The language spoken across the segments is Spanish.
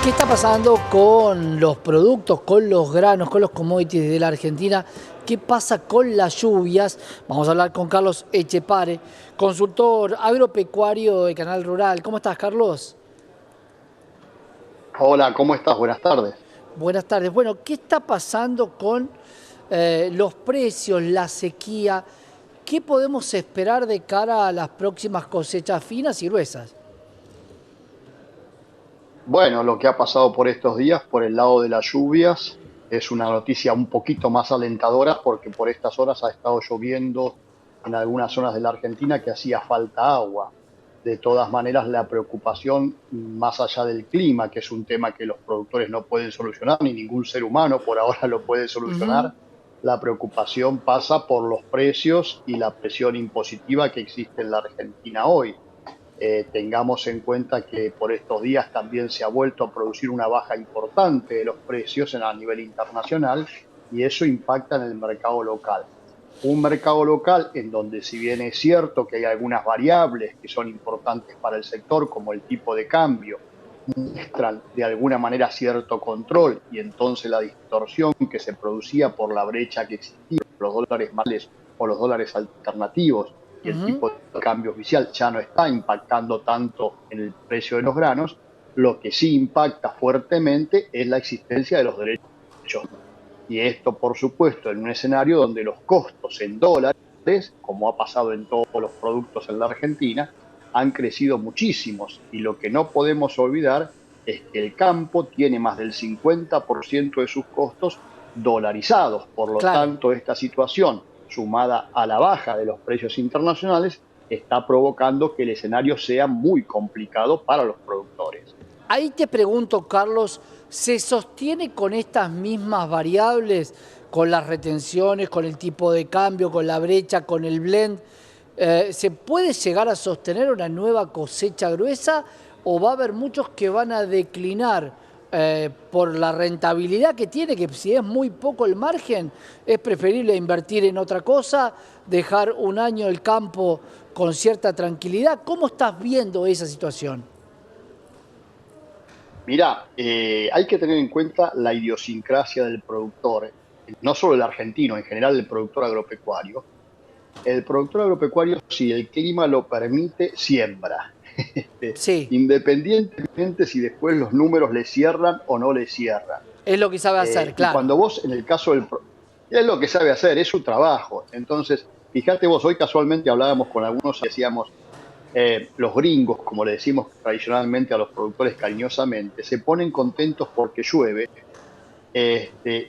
¿Qué está pasando con los productos, con los granos, con los commodities de la Argentina? ¿Qué pasa con las lluvias? Vamos a hablar con Carlos Echepare, consultor agropecuario de Canal Rural. ¿Cómo estás, Carlos? Hola, ¿cómo estás? Buenas tardes. Buenas tardes. Bueno, ¿qué está pasando con los precios, la sequía? ¿Qué podemos esperar de cara a las próximas cosechas finas y gruesas? Bueno, lo que ha pasado por estos días, por el lado de las lluvias, es una noticia un poquito más alentadora porque por estas horas ha estado lloviendo en algunas zonas de la Argentina que hacía falta agua. De todas maneras, la preocupación, más allá del clima, que es un tema que los productores no pueden solucionar, ni ningún ser humano por ahora lo puede Ujú. solucionar, la preocupación pasa por los precios y la presión impositiva que existe en la Argentina hoy. Tengamos en cuenta que por estos días también se ha vuelto a producir una baja importante de los precios a nivel internacional y eso impacta en el mercado local. Un mercado local en donde, si bien es cierto que hay algunas variables que son importantes para el sector, como el tipo de cambio, muestran de alguna manera cierto control y entonces la distorsión que se producía por la brecha que existía, los dólares males o los dólares alternativos y el Ujú. tipo de cambio oficial ya no está impactando tanto en el precio de los granos, lo que sí impacta fuertemente es la existencia de los derechos. Y esto, por supuesto, en un escenario donde los costos en dólares, como ha pasado en todos los productos en la Argentina, han crecido muchísimos. Y lo que no podemos olvidar es que el campo tiene más del 50% de sus costos dolarizados. Por lo Claro. tanto, esta situación, sumada a la baja de los precios internacionales, está provocando que el escenario sea muy complicado para los productores. Ahí te pregunto, Carlos, ¿se sostiene con estas mismas variables, con las retenciones, con el tipo de cambio, con la brecha, con el blend? ¿Se puede llegar a sostener una nueva cosecha gruesa o va a haber muchos que van a declinar por la rentabilidad que tiene, que si es muy poco el margen, es preferible invertir en otra cosa, dejar un año el campo con cierta tranquilidad? ¿Cómo estás viendo esa situación? Mirá, hay que tener en cuenta la idiosincrasia del productor, no solo el argentino, en general el productor agropecuario. El productor agropecuario, si el clima lo permite, siembra, Sí, independientemente si después los números le cierran o no le cierran. es lo que sabe hacer, Y claro. cuando vos, en el caso es lo que sabe hacer, es su trabajo. Entonces, fíjate vos, hoy casualmente hablábamos con algunos y decíamos, los gringos, como le decimos tradicionalmente a los productores cariñosamente, se ponen contentos porque llueve,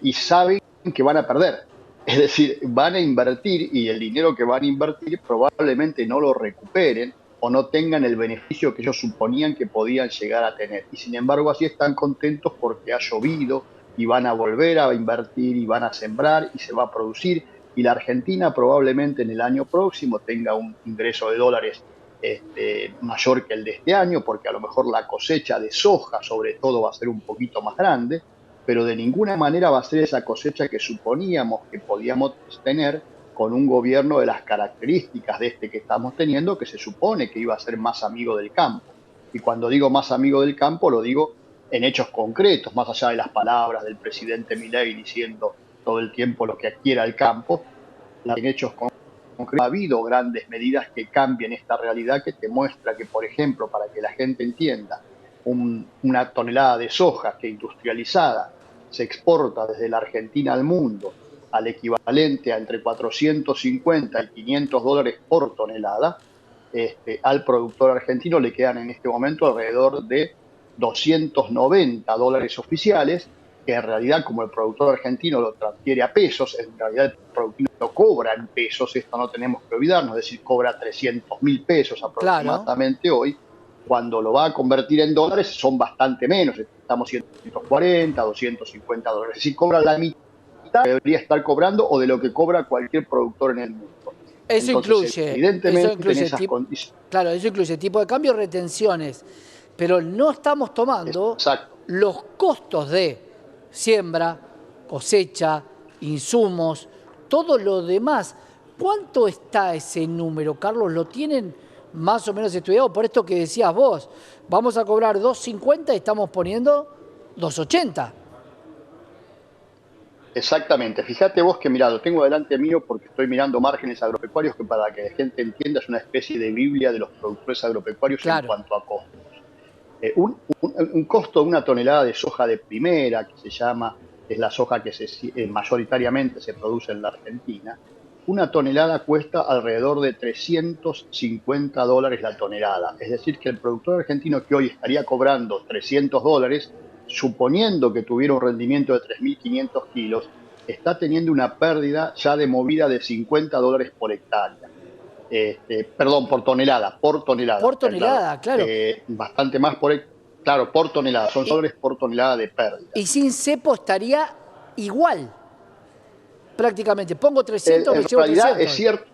y saben que van a perder. Es decir, van a invertir y el dinero que van a invertir probablemente no lo recuperen o no tengan el beneficio que ellos suponían que podían llegar a tener. Y sin embargo, así están contentos porque ha llovido y van a volver a invertir y van a sembrar y se va a producir. Y la Argentina probablemente en el año próximo tenga un ingreso de dólares mayor que el de este año, porque a lo mejor la cosecha de soja, sobre todo, va a ser un poquito más grande, pero de ninguna manera va a ser esa cosecha que suponíamos que podíamos tener con un gobierno de las características de este que estamos teniendo, que se supone que iba a ser más amigo del campo. Y cuando digo más amigo del campo, lo digo en hechos concretos, más allá de las palabras del presidente Milei diciendo todo el tiempo lo que quiera el campo, en hechos concretos ha habido grandes medidas que cambien esta realidad, que te muestra que, por ejemplo, para que la gente entienda, una tonelada de soja que industrializada se exporta desde la Argentina al mundo al equivalente a entre 450 y 500 dólares por tonelada, al productor argentino le quedan en este momento alrededor de 290 dólares oficiales, que en realidad, como el productor argentino lo transfiere a pesos, en realidad el productor lo cobra en pesos, esto no tenemos que olvidarnos, es decir, cobra 300.000 pesos Claro. aproximadamente hoy. Cuando lo va a convertir en dólares son bastante menos, estamos 140, 250 dólares, es decir, cobra la mitad que debería estar cobrando o de lo que cobra cualquier productor en el mundo. Entonces, Eso evidentemente en incluye, esas condiciones, claro, eso incluye tipo de cambio, retenciones, pero no estamos tomando exacto. los costos de siembra, cosecha, insumos, todo lo demás. ¿Cuánto está ese número, Carlos? ¿Lo tienen más o menos estudiado? Por esto que decías vos, vamos a cobrar 2.50 y estamos poniendo 2,80. Exactamente. Fíjate vos que, mirá, lo tengo delante mío porque estoy mirando márgenes agropecuarios que, para que la gente entienda, es una especie de Biblia de los productores agropecuarios en Claro. cuanto a costos. Un costo de una tonelada de soja de primera, que se llama, es la soja que mayoritariamente se produce en la Argentina, una tonelada cuesta alrededor de $350 la tonelada. Es decir, que el productor argentino que hoy estaría cobrando $300, suponiendo que tuviera un rendimiento de 3.500 kilos, está teniendo una pérdida ya de movida de $50 por hectárea. Perdón, por tonelada, Por aclaro. tonelada, claro. Bastante más claro, por tonelada, son Y, dólares por tonelada de pérdida. y sin cepo estaría igual, prácticamente. Pongo 300, me En llevo realidad es 300. cierto,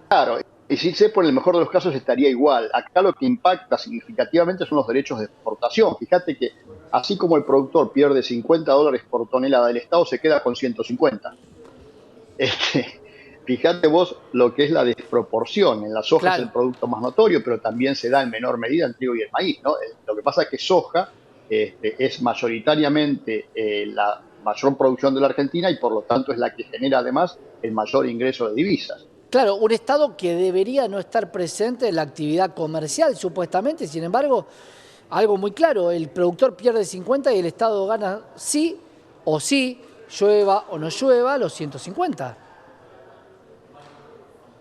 claro, y si se por el mejor de los casos estaría igual. Acá lo que impacta significativamente son los derechos de exportación. Fíjate que así como el productor pierde $50 por tonelada, el Estado se queda con 150. Este, Fíjate vos lo que es la desproporción. En la soja es el Claro. producto más notorio, pero también se da en menor medida en trigo y el maíz, ¿no? Lo que pasa es que soja es mayoritariamente la mayor producción de la Argentina y por lo tanto es la que genera además el mayor ingreso de divisas. Claro, un Estado que debería no estar presente en la actividad comercial, supuestamente. Sin embargo, algo muy claro, el productor pierde 50 y el Estado gana sí o sí, llueva o no llueva, los 150.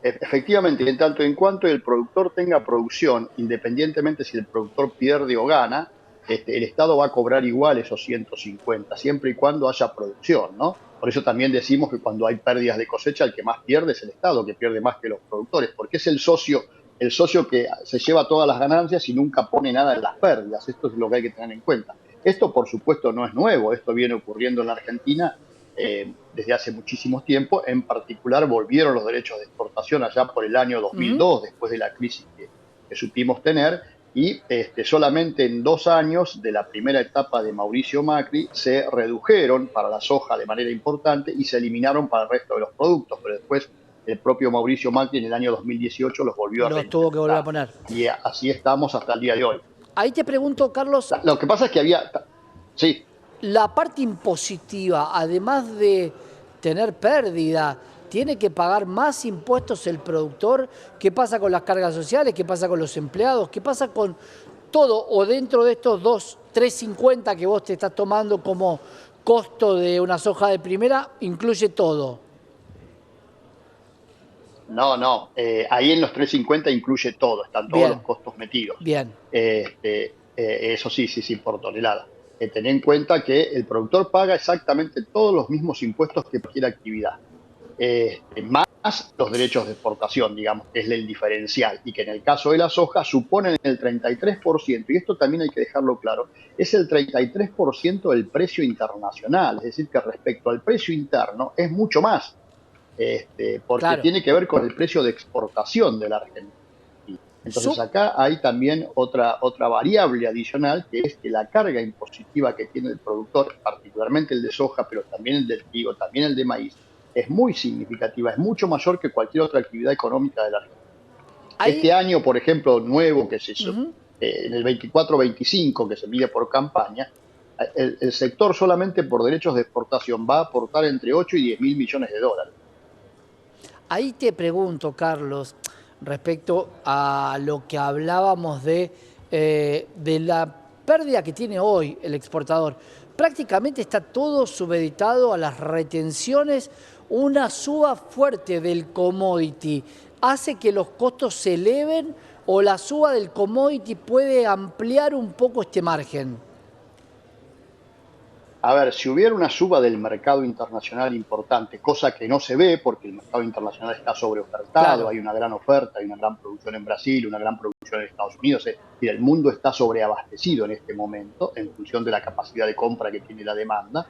Efectivamente, en tanto en cuanto el productor tenga producción, independientemente si el productor pierde o gana, el Estado va a cobrar igual esos 150, siempre y cuando haya producción, ¿no? Por eso también decimos que cuando hay pérdidas de cosecha, el que más pierde es el Estado, que pierde más que los productores, porque es el socio que se lleva todas las ganancias y nunca pone nada en las pérdidas. Esto es lo que hay que tener en cuenta. Esto, por supuesto, no es nuevo, esto viene ocurriendo en la Argentina desde hace muchísimo tiempo. En particular, volvieron los derechos de exportación allá por el año Ujú. 2002, después de la crisis que supimos tener, y solamente en 2 años de la primera etapa de Mauricio Macri se redujeron para la soja de manera importante y se eliminaron para el resto de los productos, pero después el propio Mauricio Macri en el año 2018 los volvió a Los tuvo que volver a reimplementar. poner. Y así estamos hasta el día de hoy. Ahí te pregunto, Carlos, Lo que pasa es que sí, la parte impositiva, además de tener pérdida, tiene que pagar más impuestos el productor. ¿Qué pasa con las cargas sociales? ¿Qué pasa con los empleados? ¿Qué pasa con todo? O dentro de estos 3,50 que vos te estás tomando como costo de una soja de primera, incluye todo. no, ahí en los 350 incluye todo, están todos los Bien, costos metidos. bien. Eso sí, sí, sí, por tonelada. Ten en cuenta que el productor paga exactamente todos los mismos impuestos que cualquier actividad, más los derechos de exportación, digamos, que es el diferencial, y que en el caso de la soja suponen el 33%, y esto también hay que dejarlo claro, es el 33% del precio internacional, es decir, que respecto al precio interno es mucho más, porque Claro. tiene que ver con el precio de exportación de la Argentina. Entonces Su- acá hay también otra variable adicional, que es que la carga impositiva que tiene el productor, particularmente el de soja, pero también el del trigo, también el de maíz, es muy significativa, es mucho mayor que cualquier otra actividad económica de la Argentina. Ahí, Este año, por ejemplo, nuevo, que se hizo ujú. en el 24-25, que se mide por campaña, el sector solamente por derechos de exportación va a aportar entre 8 y 10 mil millones de dólares. Ahí te pregunto, Carlos, respecto a lo que hablábamos de la pérdida que tiene hoy el exportador. Prácticamente está todo subeditado a las retenciones. Una suba fuerte del commodity hace que los costos se eleven, o la suba del commodity puede ampliar un poco este margen. A ver, si hubiera una suba del mercado internacional importante, cosa que no se ve porque el mercado internacional está sobreofertado, Claro. hay una gran oferta, hay una gran producción en Brasil, una gran producción en Estados Unidos, y el mundo está sobreabastecido en este momento en función de la capacidad de compra que tiene la demanda.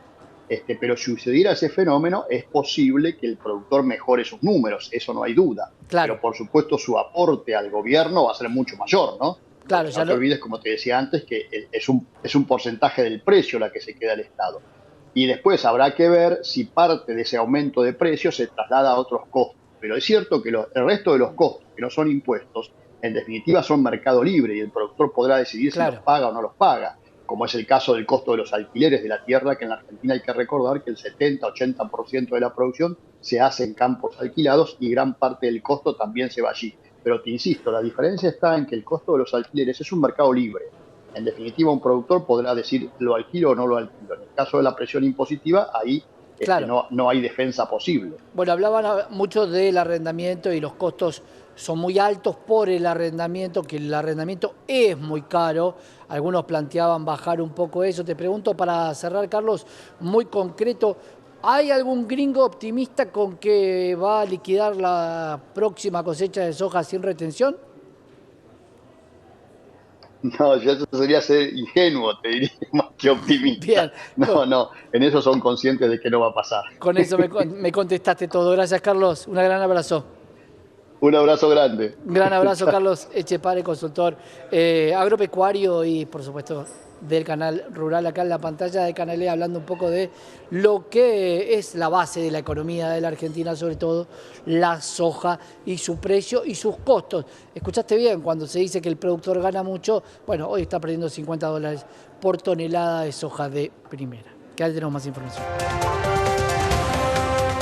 Pero si sucediera ese fenómeno, es posible que el productor mejore sus números, eso no hay duda. Claro, Pero por supuesto su aporte al gobierno va a ser mucho mayor, ¿no? claro, Porque ya no te lo, olvides, como te decía antes, que es un porcentaje del precio la que se queda el Estado. Y después habrá que ver si parte de ese aumento de precios se traslada a otros costos. Pero es cierto que el resto de los costos, que no son impuestos, en definitiva son mercado libre y el productor podrá decidir si los claro. paga o no los paga. como es el caso del costo de los alquileres de la tierra, que en la Argentina hay que recordar que el 70-80% de la producción se hace en campos alquilados y gran parte del costo también se va allí. Pero te insisto, la diferencia está en que el costo de los alquileres es un mercado libre. En definitiva, un productor podrá decir lo alquilo o no lo alquilo. En el caso de la presión impositiva, ahí Claro. no hay defensa posible. Bueno, hablaban mucho del arrendamiento y los costos son muy altos por el arrendamiento, que el arrendamiento es muy caro. Algunos planteaban bajar un poco eso. Te pregunto para cerrar, Carlos, muy concreto, ¿hay algún gringo optimista con que va a liquidar la próxima cosecha de soja sin retención? No, ya eso sería ser ingenuo, te diría, más que optimista. Bien, No, no, en eso son conscientes de que no va a pasar. con eso me contestaste todo. Gracias, Carlos. Un gran abrazo. Un abrazo grande. Un gran abrazo, Chao. Carlos Echepare, consultor agropecuario y, por supuesto, del canal Rural, acá en la pantalla de Canal E, hablando un poco de lo que es la base de la economía de la Argentina, sobre todo la soja y su precio y sus costos. Escuchaste bien, cuando se dice que el productor gana mucho, bueno, hoy está perdiendo $50 por tonelada de soja de primera. Que ahora tenemos más información.